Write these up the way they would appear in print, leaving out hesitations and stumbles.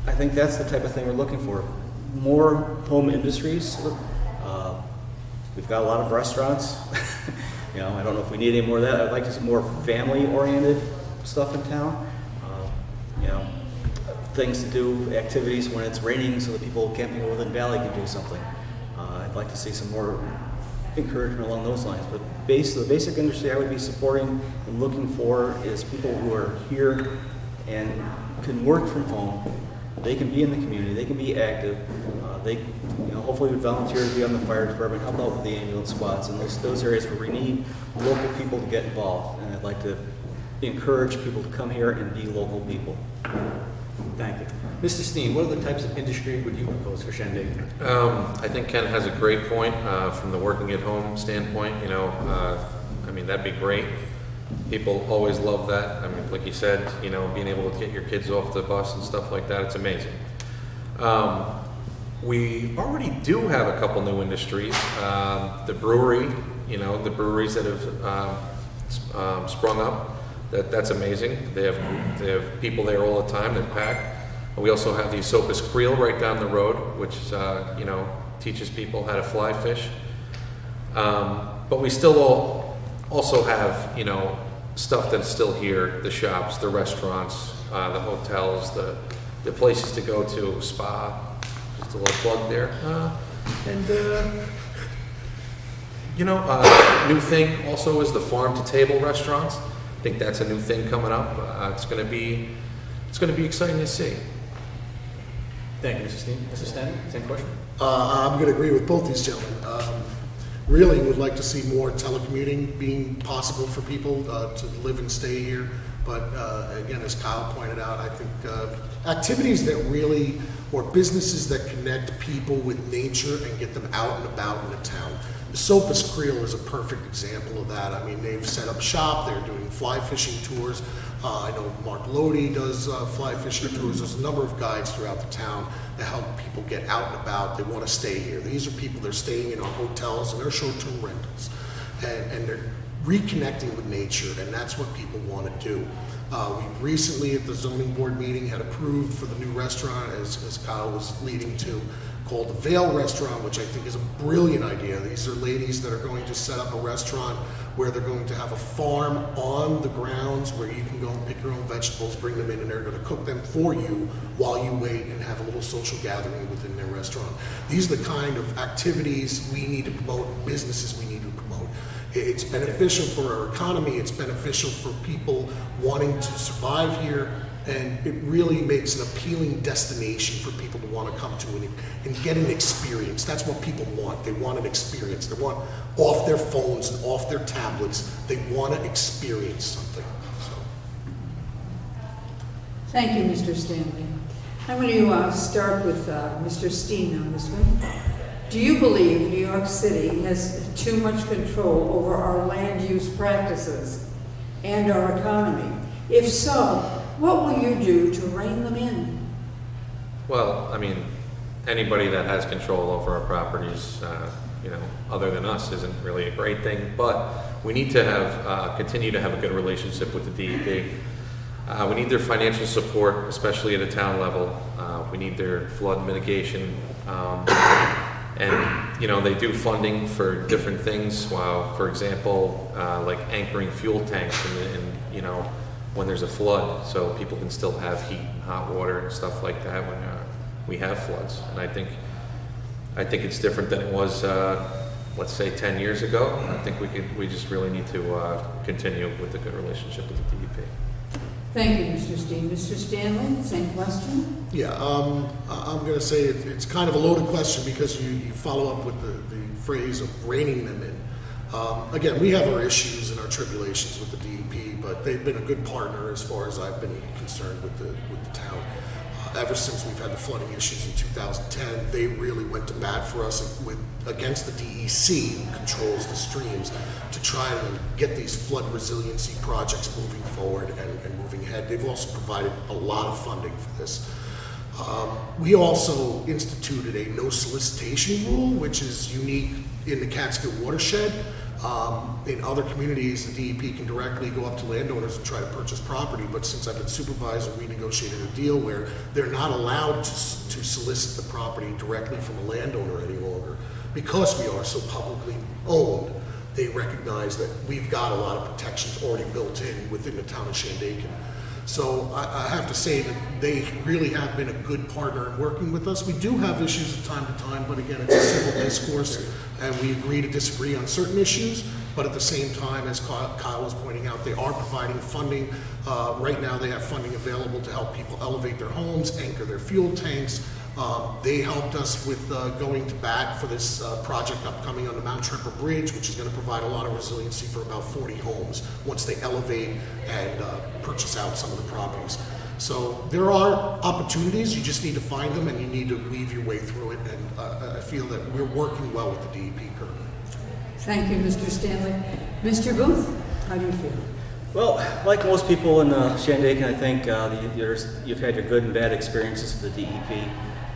I think that's the type of thing we're looking for. More home industries. We've got a lot of restaurants. You know, I don't know if we need any more of that. I'd like to see more family-oriented stuff in town. You know, things to do, activities when it's raining so that people camping within Valley can do something. I'd like to see some more encouragement along those lines. But the basic industry I would be supporting and looking for is people who are here and can work from home. They can be in the community. They can be active. They, you know, hopefully would volunteer to be on the fire department, help out with the ambulance squads, and those areas where we need local people to get involved. And I'd like to encourage people to come here and be local people. Thank you. Mr. Steen, what other types of industry would you propose for Shandaken? I think Ken has a great point from the working at home standpoint. You know, I mean, that'd be great. People always love that. I mean, like you said, you know, being able to get your kids off the bus and stuff like that, it's amazing. We already do have a couple new industries. The brewery, you know, the breweries that have sprung up, that's amazing. They have people there all the time that pack. We also have the Esopus Creel right down the road, which you know, teaches people how to fly fish. But we still also have, you know, stuff that's still here: the shops, the restaurants, the hotels, the places to go to, spa. Just a little plug there. You know, new thing also is the farm to table restaurants. I think that's a new thing coming up. It's going to be exciting to see. Thank you, Mr. Steen. Mr. Stanley, same question. I'm going to agree with both these gentlemen. Really would like to see more telecommuting being possible for people to live and stay here. But again, as Kyle pointed out, I think activities that really, or businesses that connect people with nature and get them out and about in the town. The Esopus Creel is a perfect example of that. I mean, they've set up shop, they're doing fly fishing tours. I know Mark Lodi does fly fishing tours. There's a number of guides throughout the town that help people get out and about. They want to stay here. These are people that are staying in our hotels and our short-term rentals. And they're reconnecting with nature, and that's what people want to do. We recently at the zoning board meeting had approved for the new restaurant, as Kyle was leading to, called the Vale Restaurant, which I think is a brilliant idea. These are ladies that are going to set up a restaurant where they're going to have a farm on the grounds where you can go and pick your own vegetables, bring them in, and they're going to cook them for you while you wait and have a little social gathering within their restaurant. These are the kind of activities we need to promote, businesses we need to promote. It's beneficial for our economy, it's beneficial for people wanting to survive here, and it really makes an appealing destination for people to want to come to and get an experience. That's what people want. They want an experience. They want off their phones and off their tablets. They want to experience something. So. Thank you, Mr. Stanley. I'm going to start with Mr. Steen on this one. Do you believe New York City has too much control over our land use practices and our economy? If so, what will you do to rein them in? Well, I mean, anybody that has control over our properties, you know, other than us, isn't really a great thing. But we need to have continue to have a good relationship with the DEP. We need their financial support, especially at a town level. We need their flood mitigation. And, you know, they do funding for different things. For example, like anchoring fuel tanks and, you know, when there's a flood, so people can still have heat and hot water and stuff like that when we have floods. And I think it's different than it was, let's say, 10 years ago. I think we just really need to continue with a good relationship with the DEP. Thank you, Mr. Steen. Mr. Stanley, same question? Yeah, I'm going to say it's kind of a loaded question because you follow up with the phrase of reining them in. Again, we have our issues and our tribulations with the DEP, but they've been a good partner as far as I've been concerned with the town. Ever since we've had the flooding issues in 2010, they really went to bat for us against the DEC, who controls the streams, to try and get these flood resiliency projects moving forward and moving ahead. They've also provided a lot of funding for this. We also instituted a no solicitation rule, which is unique in the Catskill watershed. In other communities, the DEP can directly go up to landowners and try to purchase property, but since I've been supervisor, we negotiated a deal where they're not allowed to solicit the property directly from a landowner any longer. Because we are so publicly owned, they recognize that we've got a lot of protections already built in within the town of Shandaken. So I have to say that they really have been a good partner in working with us. We do have issues from time to time, but again, it's a civil discourse, and we agree to disagree on certain issues. But at the same time, as Kyle was pointing out, they are providing funding. Right now, they have funding available to help people elevate their homes, anchor their fuel tanks. They helped us with going to bat for this project upcoming on the Mount Tremper Bridge, which is going to provide a lot of resiliency for about 40 homes once they elevate and purchase out some of the properties. So there are opportunities, you just need to find them and you need to weave your way through it, and I feel that we're working well with the DEP currently. Thank you, Mr. Stanley. Mr. Booth, how do you feel? Well, like most people in Shandaken, I think you've had your good and bad experiences with the DEP.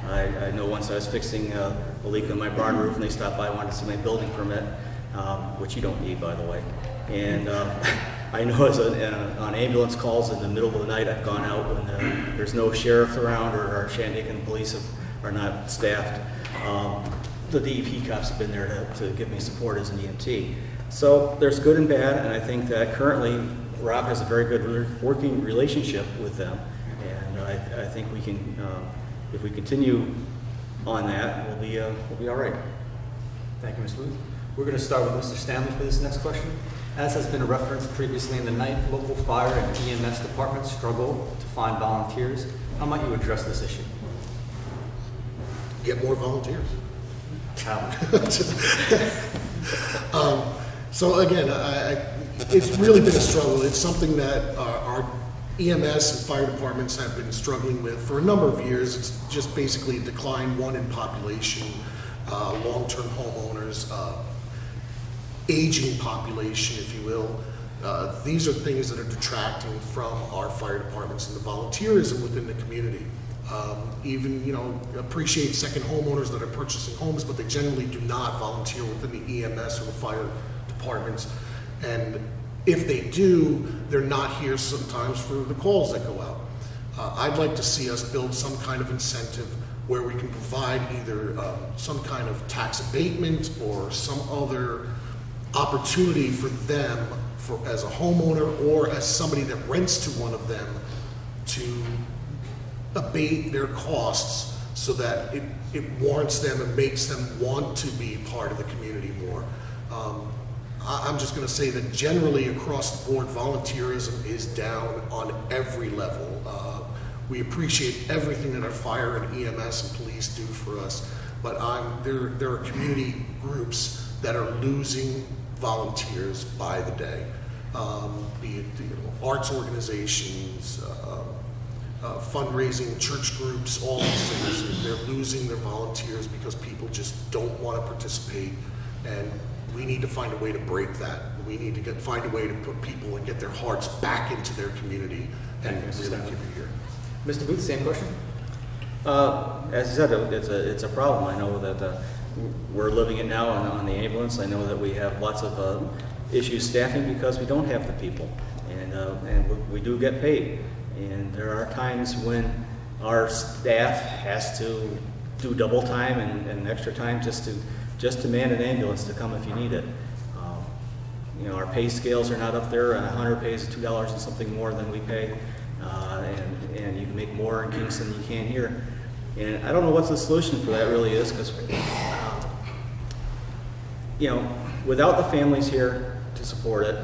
I know once I was fixing a leak on my barn roof and they stopped by and wanted to see my building permit, which you don't need, by the way. And I know on ambulance calls in the middle of the night, I've gone out when there's no sheriff around or our Shandaken police are not staffed. The DEP cops have been there to give me support as an EMT. So there's good and bad, and I think that currently Rob has a very good working relationship with them, and I think we can, if we continue on that, we'll be all right. Thank you, Mr. Booth. We're going to start with Mr. Stanley for this next question. As has been referenced previously in the night, local fire and EMS departments struggle to find volunteers. How might you address this issue? Get more volunteers. How? So again, it's really been a struggle. It's something that our EMS and fire departments have been struggling with for a number of years. It's just basically decline, one, in population, long-term homeowners, aging population, if you will. These are things that are detracting from our fire departments and the volunteerism within the community. Even, appreciate second homeowners that are purchasing homes, but they generally do not volunteer within the EMS or the fire departments. And if they do, they're not here sometimes for the calls that go out. I'd like to see us build some kind of incentive where we can provide either some kind of tax abatement or some other opportunity for them as a homeowner or as somebody that rents to one of them to abate their costs so that it warrants them and makes them want to be part of the community more. I'm just going to say that generally across the board, volunteerism is down on every level. We appreciate everything that our fire and EMS and police do for us, but there are community groups that are losing volunteers by the day, be it arts organizations, fundraising, church groups, all these things. They're losing their volunteers because people just don't want to participate, and we need to find a way to break that. We need to find a way to put people and get their hearts back into their community and really keep it here. Mr. Booth, same question. As I said, it's a problem. I know that we're living it now on the ambulance. I know that we have lots of issues staffing because we don't have the people, and we do get paid. And there are times when our staff has to do double time and extra time just to man an ambulance to come if you need it. Our pay scales are not up there. A hunter pays $2 and something more than we pay, and you can make more in Kingston than you can here. And I don't know what the solution for that really is, because without the families here to support it,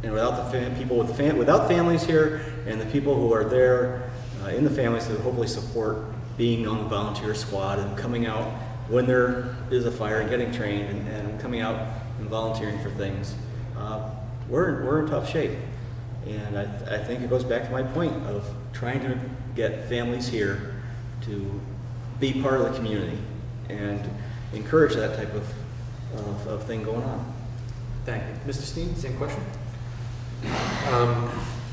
and without the people without families here, and the people who are there in the families to hopefully support being on the volunteer squad and coming out when there is a fire and getting trained and coming out and volunteering for things, we're in tough shape. And I think it goes back to my point of trying to get families here to be part of the community and encourage that type of thing going on. Thank you. Mr. Steen, same question.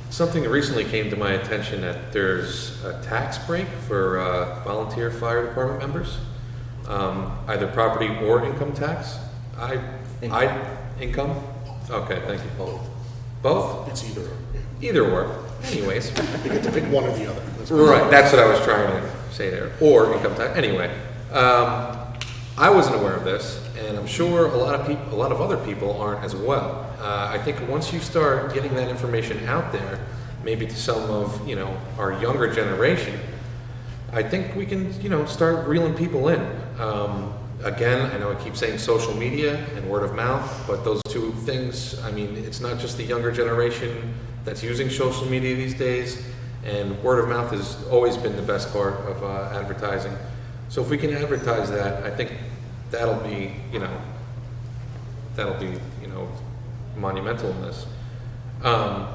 Something that recently came to my attention that there's a tax break for volunteer fire department members, either property or income tax. Income? Okay, thank you. Both? It's either, Either or. Anyways. you get to pick one or the other. Right, that's what I was trying to say there. Or income tax. Anyway, I wasn't aware of this, and I'm sure a lot of other people aren't as well. I think once you start getting that information out there, maybe to some of our younger generation, I think we can start reeling people in. Again, I know I keep saying social media and word of mouth, but those two things, I mean, it's not just the younger generation that's using social media these days, and word of mouth has always been the best part of advertising. So if we can advertise that, I think that'll be monumental in this. And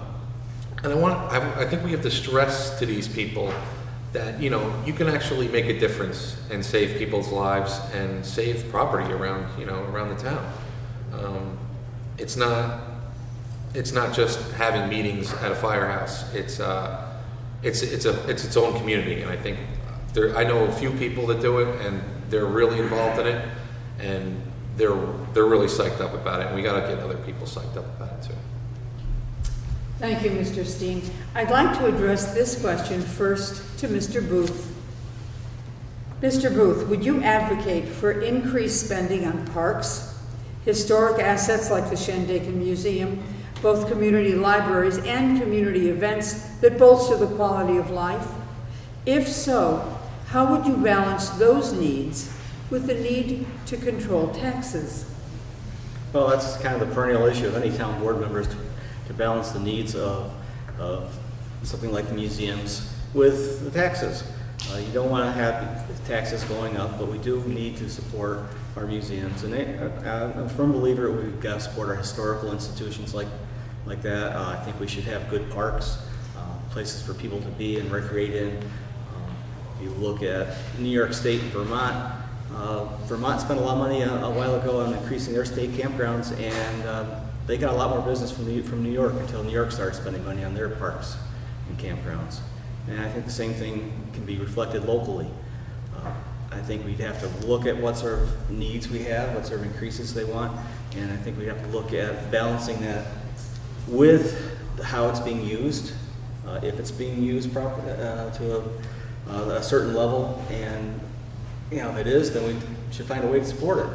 I think we have to stress to these people that you can actually make a difference and save people's lives and save property around the town. It's not just having meetings at a firehouse. It's its own community, and I think I know a few people that do it, and they're really involved in it, and they're really psyched up about it. And we got to get other people psyched up about it too. Thank you, Mr. Steen. I'd like to address this question first to Mr. Booth. Mr. Booth, would you advocate for increased spending on parks, historic assets like the Shandaken Museum, both community libraries and community events that bolster the quality of life? If so, how would you balance those needs with the need to control taxes? Well, that's kind of the perennial issue of any town board members, to balance the needs of something like the museums with the taxes. You don't want to have taxes going up, but we do need to support our museums. And I'm a firm believer we've got to support our historical institutions like that. I think we should have good parks, places for people to be and recreate in. If you look at New York State and Vermont, Vermont spent a lot of money a while ago on increasing their state campgrounds, and they got a lot more business from New York until New York started spending money on their parks and campgrounds. And I think the same thing can be reflected locally. I think we'd have to look at what sort of needs we have, what sort of increases they want, and I think we'd have to look at balancing that with how it's being used, if it's being used properly to a certain level, and if it is, then we should find a way to support it.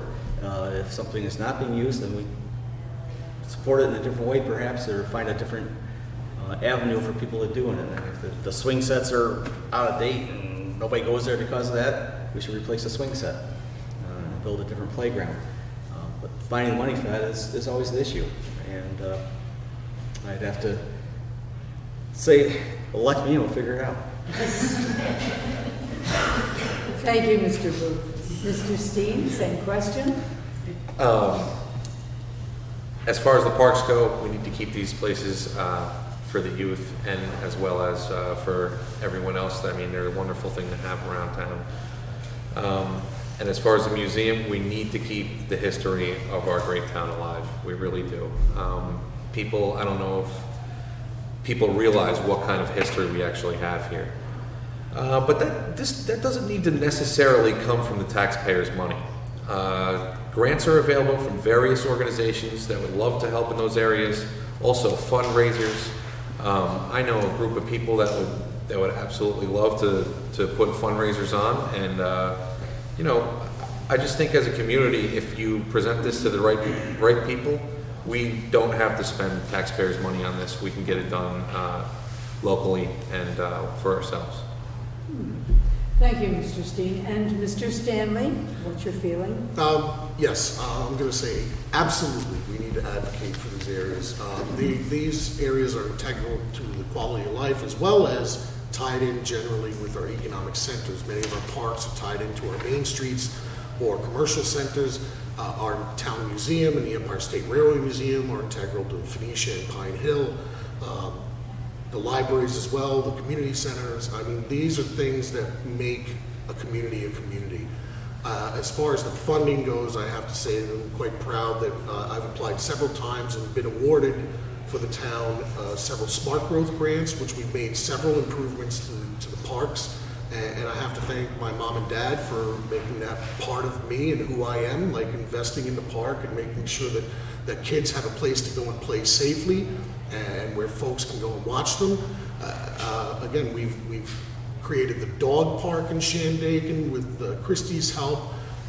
If something is not being used, then we support it in a different way, perhaps, or find a different avenue for people to do it. And if the swing sets are out of date and nobody goes there because of that, we should replace the swing set and build a different playground. But finding money for that is always the issue. And I'd have to say, elect me and we'll figure it out. Thank you, Mr. Booth. Mr. Steen, same question. As far as the parks go, we need to keep these places for the youth and as well as for everyone else. I mean, they're a wonderful thing to have around town. And as far as the museum, we need to keep the history of our great town alive. We really do. I don't know if people realize what kind of history we actually have here. But that doesn't need to necessarily come from the taxpayers' money. Grants are available from various organizations that would love to help in those areas. Also fundraisers. I know a group of people that would absolutely love to put fundraisers on, and I just think as a community, if you present this to the right people, we don't have to spend taxpayers' money on this. We can get it done locally and for ourselves. Thank you, Mr. Steen. And Mr. Stanley, what's your feeling? Yes, I'm going to say absolutely we need to advocate for these areas. These areas are integral to the quality of life as well as tied in generally with our economic centers. Many of our parks are tied into our main streets or commercial centers. Our town museum and the Empire State Railway Museum are integral to Phoenicia and Pine Hill. The libraries as well, the community centers. I mean, these are things that make a community a community. As far as the funding goes, I have to say that I'm quite proud that I've applied several times and been awarded for the town several smart growth grants, which we've made several improvements to the parks. And I have to thank my mom and dad for making that part of me and who I am, like investing in the park and making sure that kids have a place to go and play safely and where folks can go and watch them. Again, we've created the dog park in Shandaken with Christie's help.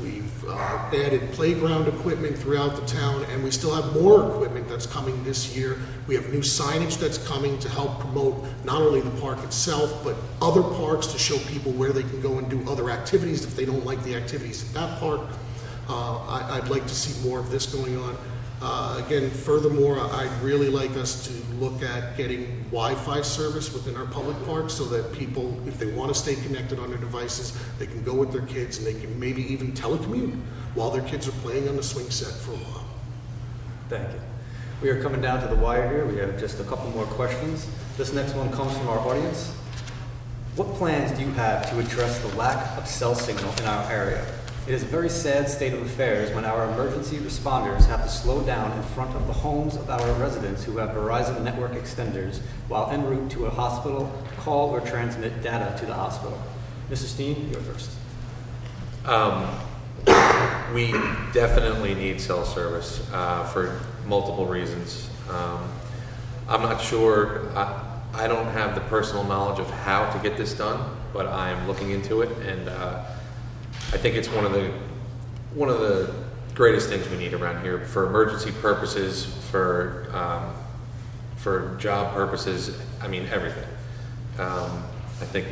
We've added playground equipment throughout the town, and we still have more equipment that's coming this year. We have new signage that's coming to help promote not only the park itself, but other parks to show people where they can go and do other activities if they don't like the activities at that park. I'd like to see more of this going on. Again, furthermore, I'd really like us to look at getting Wi-Fi service within our public parks so that people, if they want to stay connected on their devices, they can go with their kids and they can maybe even telecommute while their kids are playing on the swing set for a while. Thank you. We are coming down to the wire here. We have just a couple more questions. This next one comes from our audience. What plans do you have to address the lack of cell signal in our area? It is a very sad state of affairs when our emergency responders have to slow down in front of the homes of our residents who have Verizon network extenders while en route to a hospital to call or transmit data to the hospital. Mr. Steen, you're first. We definitely need cell service for multiple reasons. I'm not sure, I don't have the personal knowledge of how to get this done, but I'm looking into it, and I think it's one of the greatest things we need around here for emergency purposes, for job purposes. I mean, everything. I think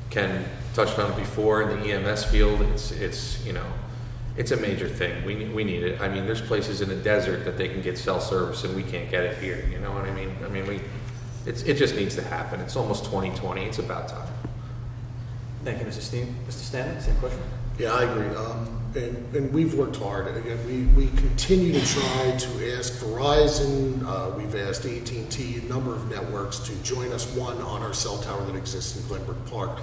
Ken touched on it before in the EMS field. It's a major thing. We need it. I mean, there's places in the desert that they can get cell service, and we can't get it here. You know what I mean? I mean, it just needs to happen. It's almost 2020. It's about time. Thank you, Mr. Steen. Mr. Stanley, same question. Yeah, I agree. And we've worked hard. Again, we continue to try to ask Verizon, we've asked AT&T, a number of networks to join us, one, on our cell tower that exists in Glenbrook Park.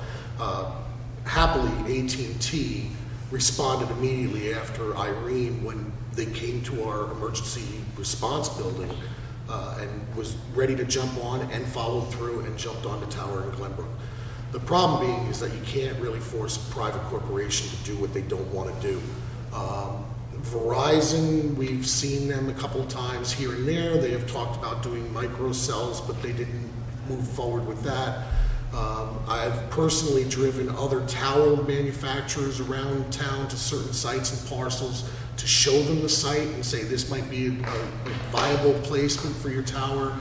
Happily, AT&T responded immediately after Irene when they came to our emergency response building and was ready to jump on and followed through and jumped on the tower in Glenbrook. The problem being is that you can't really force a private corporation to do what they don't want to do. Verizon, we've seen them a couple of times here and there. They have talked about doing micro cells, but they didn't move forward with that. I've personally driven other tower manufacturers around town to certain sites and parcels to show them the site and say this might be a viable placement for your tower.